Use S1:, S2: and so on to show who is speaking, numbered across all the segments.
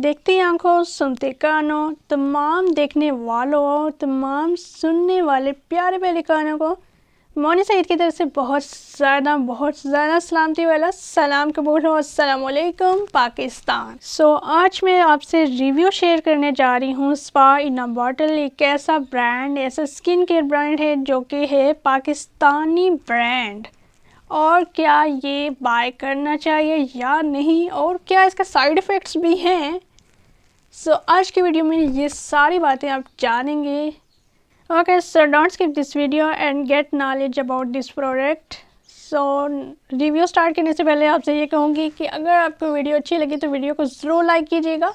S1: देखती आंखों सुनते कानों, तमाम देखने वालों, तमाम सुनने वाले प्यारे प्यारे कानों को मौनी सईद की तरफ से बहुत ज़्यादा सलामती वाला सलाम कबूल हो। अस्सलाम वालेकुम पाकिस्तान। आज मैं आपसे रिव्यू शेयर करने जा रही हूँ स्पा इन अ बॉटल। एक ऐसा ब्रांड, ऐसा स्किन केयर ब्रांड है जो कि है पाकिस्तानी ब्रांड। और क्या ये बाय करना चाहिए या नहीं, और क्या इसका साइड इफ़ेक्ट्स भी हैं। आज की वीडियो में ये सारी बातें आप जानेंगे। Okay, so don't skip this video and get knowledge about this product. Review start करने से पहले आपसे ये कहूँगी कि अगर आपको वीडियो अच्छी लगी तो वीडियो को ज़रूर लाइक कीजिएगा।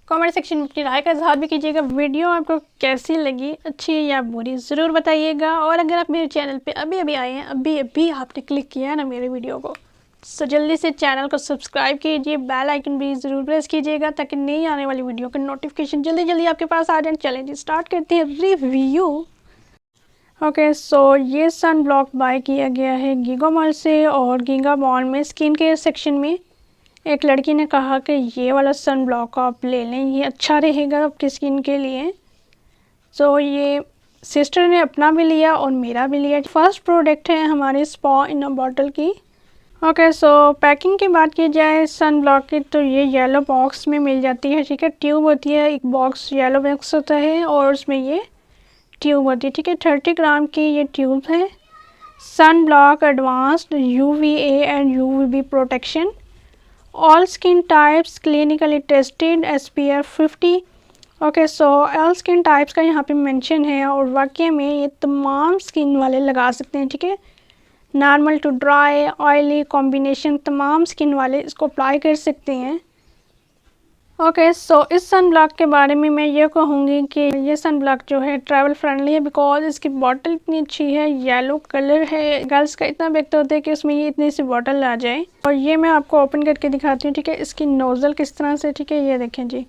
S1: कमेंट सेक्शन में अपनी राय का इजहार भी कीजिएगा। वीडियो आपको कैसी लगी, अच्छी या बुरी, ज़रूर बताइएगा। और अगर आप मेरे चैनल पे अभी आए हैं, अभी आपने क्लिक किया है ना मेरे वीडियो को, जल्दी से चैनल को सब्सक्राइब कीजिए, बेल आइकन भी ज़रूर प्रेस कीजिएगा ताकि नई आने वाली वीडियो का नोटिफिकेशन जल्दी आपके पास आ जाए। चलें जी, स्टार्ट करते हैं रिव्यू। ओके, ये सन ब्लॉक बाय किया गया है गीगा मॉल से। और गीगा मॉल में स्किन केयर सेक्शन में एक लड़की ने कहा कि ये वाला सन ब्लॉक आप ले लें, ये अच्छा रहेगा आपकी स्किन के लिए। ये सिस्टर ने अपना भी लिया और मेरा भी लिया। फर्स्ट प्रोडक्ट है हमारे स्पा इन अ बॉटल की। ओके, पैकिंग की बात की जाए सन ब्लॉक की तो ये येलो बॉक्स में मिल जाती है। ठीक है, ट्यूब होती है, एक बॉक्स येलो बॉक्स होता है और उसमें ये ट्यूब होती है। ठीक है, 30 ग्राम की ये ट्यूब है। Sunblock advanced UVA and UVB protection, all skin types clinically tested, SPF 50। Okay, all skin types का यहाँ पे मेंशन है और वाकई में ये तमाम स्किन वाले लगा सकते हैं। ठीक है, normal to dry, oily combination, तमाम स्किन वाले इसको अप्लाई कर सकते हैं। ओके, इस सन ब्लॉक के बारे में मैं ये कहूँगी कि ये सन ब्लॉक जो है ट्रैवल फ्रेंडली है, बिकॉज इसकी बॉटल इतनी अच्छी है, येलो कलर है। गर्ल्स का इतना बेहतर होता है कि उसमें ये इतनी सी बॉटल आ जाए। और ये मैं आपको ओपन करके दिखाती हूँ। ठीक है, इसकी नोज़ल किस तरह से, ठीक है, ये देखें जी,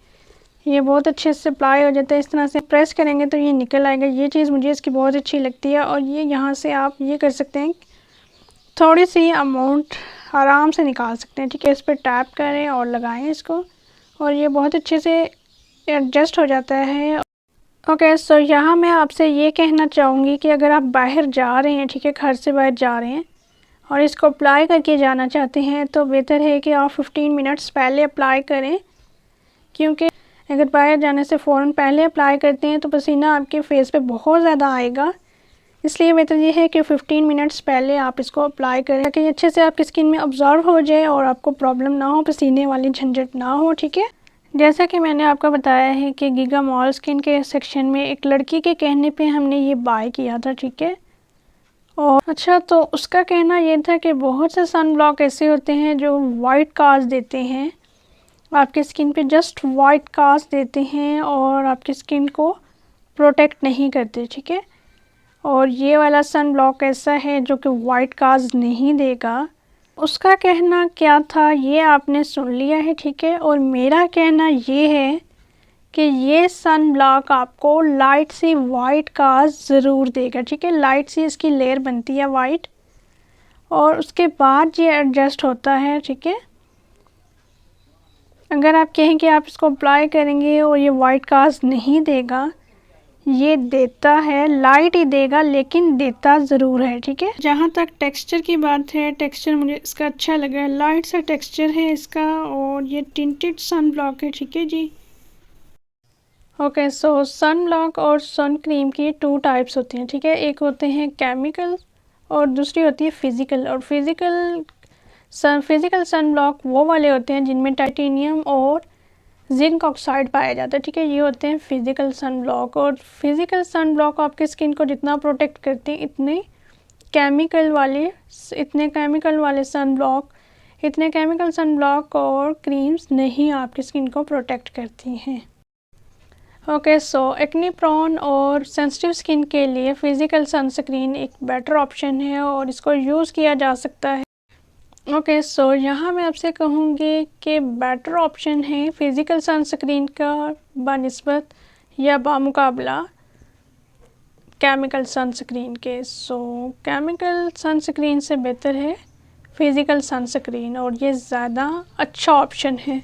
S1: ये बहुत अच्छे से अप्लाई हो जाता है। इस तरह से प्रेस करेंगे तो ये निकल आएगा। ये चीज़ मुझे इसकी बहुत अच्छी लगती है। और ये यहाँ से आप ये कर सकते हैं, थोड़ी सी अमाउंट आराम से निकाल सकते हैं। ठीक है, इस पर टैप करें और लगाएं इसको और ये बहुत अच्छे से एडजस्ट हो जाता है। ओके, यहाँ मैं आपसे ये कहना चाहूँगी कि अगर आप बाहर जा रहे हैं, ठीक है, घर से बाहर जा रहे हैं और इसको अप्लाई करके जाना चाहते हैं तो बेहतर है कि आप 15 मिनट्स पहले अप्लाई करें। क्योंकि अगर बाहर जाने से फ़ौरन पहले अप्लाई करते हैं तो पसीना आपके फेस पे बहुत ज़्यादा आएगा। इसलिए बेहतर ये है कि 15 मिनट्स पहले आप इसको अप्लाई करें ताकि अच्छे से आपकी स्किन में ऑब्जर्व हो जाए और आपको प्रॉब्लम ना हो, पसीने वाली झंझट ना हो। ठीक है, जैसा कि मैंने आपको बताया है कि गीगा मॉल स्किन के सेक्शन में एक लड़की के कहने पे हमने ये बाय किया था। ठीक है, और अच्छा, तो उसका कहना ये था कि बहुत से सन ब्लॉक ऐसे होते हैं जो वाइट कास्ट देते हैं आपकी स्किन पे, जस्ट वाइट कास्ट देते हैं और आपकी स्किन को प्रोटेक्ट नहीं करते। ठीक है, और ये वाला सन ब्लॉक ऐसा है जो कि वाइट कास्ट नहीं देगा। उसका कहना क्या था ये आपने सुन लिया है। ठीक है, और मेरा कहना ये है कि ये सन ब्लॉक आपको लाइट सी वाइट कास्ट ज़रूर देगा। ठीक है, लाइट सी इसकी लेयर बनती है वाइट और उसके बाद ये एडजस्ट होता है। ठीक है, अगर आप कहें कि आप इसको अप्लाई करेंगे और ये वाइट कास्ट नहीं देगा, ये देता है, लाइट ही देगा लेकिन देता ज़रूर है। ठीक है, जहाँ तक टेक्सचर की बात है, टेक्सचर मुझे इसका अच्छा लगा है, लाइट सा टेक्सचर है इसका और ये टिंटेड सन ब्लॉक है। ठीक है जी। ओके, सन ब्लॉक और सन क्रीम की 2 टाइप्स होती हैं। ठीक है, एक होते हैं केमिकल और दूसरी होती है फ़िज़िकल। और फिज़िकल सन ब्लॉक वो वाले होते हैं जिनमें टाइटेनियम और जिंक ऑक्साइड पाया जाता है। ठीक है, ये होते हैं फिज़िकल सन ब्लॉक। और फिज़िकल सन ब्लॉक आपकी स्किन को जितना प्रोटेक्ट करते हैं इतने केमिकल केमिकल सन ब्लॉक और क्रीम्स नहीं आपकी स्किन को प्रोटेक्ट करती हैं। ओके, एक्ने प्रोन और सेंसिटिव स्किन के लिए फ़िज़िकल सनस्क्रीन एक बेटर ऑप्शन है और इसको यूज़ किया जा सकता है। ओके, यहाँ मैं आपसे कहूँगी कि बेटर ऑप्शन है फ़िज़िकल सनस्क्रीन का बनिस्बत या बामुकाबला केमिकल सनस्क्रीन के। केमिकल सनस्क्रीन से बेहतर है फ़िज़िकल सनस्क्रीन और ये ज़्यादा अच्छा ऑप्शन है।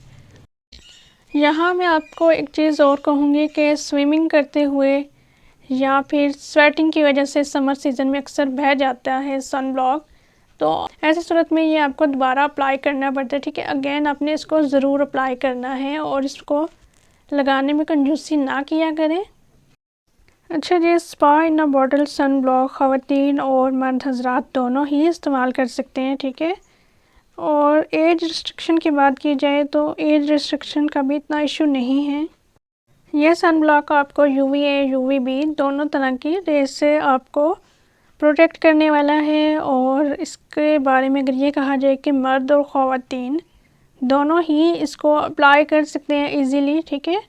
S1: यहाँ मैं आपको एक चीज़ और कहूँगी कि स्विमिंग करते हुए या फिर स्वेटिंग की वजह से समर सीज़न में अक्सर बह जाता है सन ब्लॉक, तो ऐसी सूरत में ये आपको दोबारा अप्लाई करना पड़ता है, ठीक है। अगेन आपने इसको ज़रूर अप्लाई करना है और इसको लगाने में कंजूसी ना किया करें। अच्छा जी, spa in a bottle sun block ख़वातीन और मर्द हज़रात दोनों ही इस्तेमाल कर सकते हैं, ठीक है। और एज रिस्ट्रिक्शन की बात की जाए तो एज रिस्ट्रिक्शन का भी इतना इशू नहीं है। यह सन ब्लॉक आपको UVA UVB दोनों तरह की रेज से आपको प्रोटेक्ट करने वाला है। और इसके बारे में अगर ये कहा जाए कि मर्द और ख़वातीन दोनों ही इसको अप्लाई कर सकते हैं इजीली, ठीक है।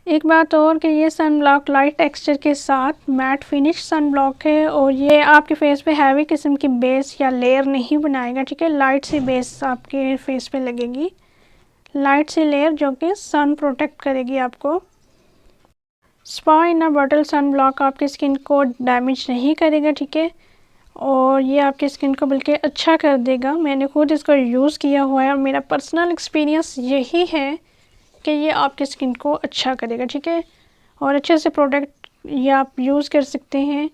S1: एक बात और कि ये सन ब्लॉक लाइट टेक्सचर के साथ मैट फिनिश सन ब्लॉक है और ये आपके फेस पे हैवी किस्म की बेस या लेयर नहीं बनाएगा, ठीक है। लाइट सी बेस आपके फेस पे लगेगी, लाइट सी लेयर जो कि सन प्रोटेक्ट करेगी आपको। Spa in a bottle sun block आपकी स्किन को डैमेज नहीं करेगा, ठीक है। और ये आपकी स्किन को बल्कि अच्छा कर देगा। मैंने खुद इसको यूज़ किया हुआ है और मेरा पर्सनल एक्सपीरियंस यही है कि ये आपकी स्किन को अच्छा करेगा, ठीक है। और अच्छे से प्रोडक्ट ये आप यूज़ कर सकते हैं।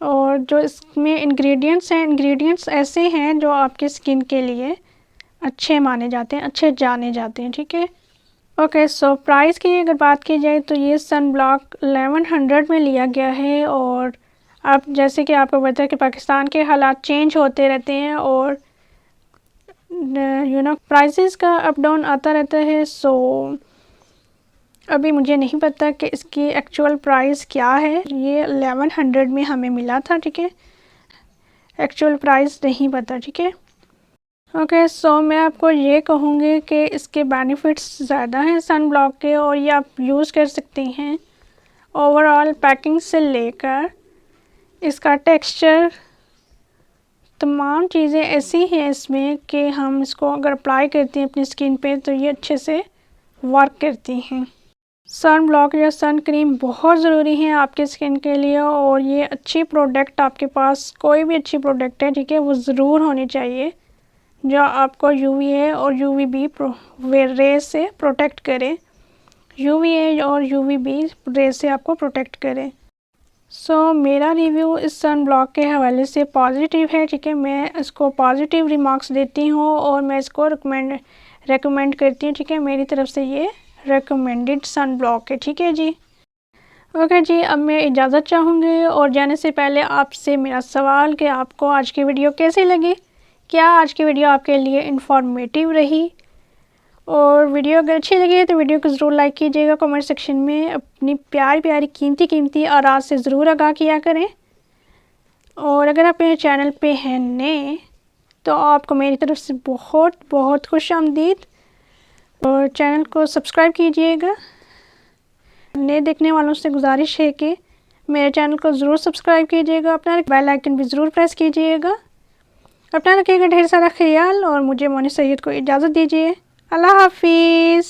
S1: और जो इसमें इंग्रेडिएंट्स हैं, इंग्रेडिएंट्स ऐसे हैं जो आपकी स्किन के लिए अच्छे माने जाते हैं, अच्छे जाने जाते हैं, ठीक है। ओके, सो प्राइस की अगर बात की जाए तो ये सन ब्लॉक 1100 में लिया गया है। और अब जैसे कि आपको पता है कि पाकिस्तान के हालात चेंज होते रहते हैं और प्राइसेस का अप डाउन आता रहता है। सो अभी मुझे नहीं पता कि इसकी एक्चुअल प्राइस क्या है। ये 1100 में हमें मिला था, ठीक है। एक्चुअल प्राइस नहीं पता, ठीक है। ओके, सो मैं आपको ये कहूँगी कि इसके बेनिफिट्स ज़्यादा हैं सन ब्लॉक के और ये आप यूज़ कर सकते हैं। ओवरऑल पैकिंग से लेकर इसका टेक्सचर, तमाम चीज़ें ऐसी हैं इसमें कि हम इसको अगर अप्लाई करते हैं अपनी स्किन पे तो ये अच्छे से वर्क करती हैं। सन ब्लॉक या सन क्रीम बहुत ज़रूरी है आपकी स्किन के लिए। और ये अच्छी प्रोडक्ट, आपके पास कोई भी अच्छी प्रोडक्ट है, ठीक है, वो ज़रूर होनी चाहिए जो आपको UVA और UVB रे से प्रोटेक्ट करे, UVA और UVB रे से आपको प्रोटेक्ट करे। सो मेरा रिव्यू इस सन ब्लॉक के हवाले से पॉजिटिव है, ठीक है। मैं इसको पॉजिटिव रिमार्क्स देती हूँ और मैं इसको रेकमेंड करती हूँ, ठीक है। मेरी तरफ से ये रेकमेंडेड सन ब्लॉक है, ठीक है जी। ओके जी, अब मैं इजाज़त चाहूँगी और जाने से पहले आपसे मेरा सवाल कि आपको आज की वीडियो कैसी लगी। क्या आज की वीडियो आपके लिए इंफॉर्मेटिव रही? और वीडियो अगर अच्छी लगी है तो वीडियो को ज़रूर लाइक कीजिएगा। कमेंट सेक्शन में अपनी प्यारी प्यारी कीमती आराज़ से ज़रूर आगाह किया करें। और अगर आप मेरे चैनल पे हैं नए तो आपको मेरी तरफ से बहुत बहुत खुशामदीद। और चैनल को सब्सक्राइब कीजिएगा। नए देखने वालों से गुजारिश है कि मेरे चैनल को ज़रूर सब्सक्राइब कीजिएगा। अपना बेल आइकन भी ज़रूर प्रेस कीजिएगा। अपना रखिएगा ढेर सारा ख्याल और मुझे मोनी सैयद को इजाज़त दीजिए। अल्लाह हाफिज़।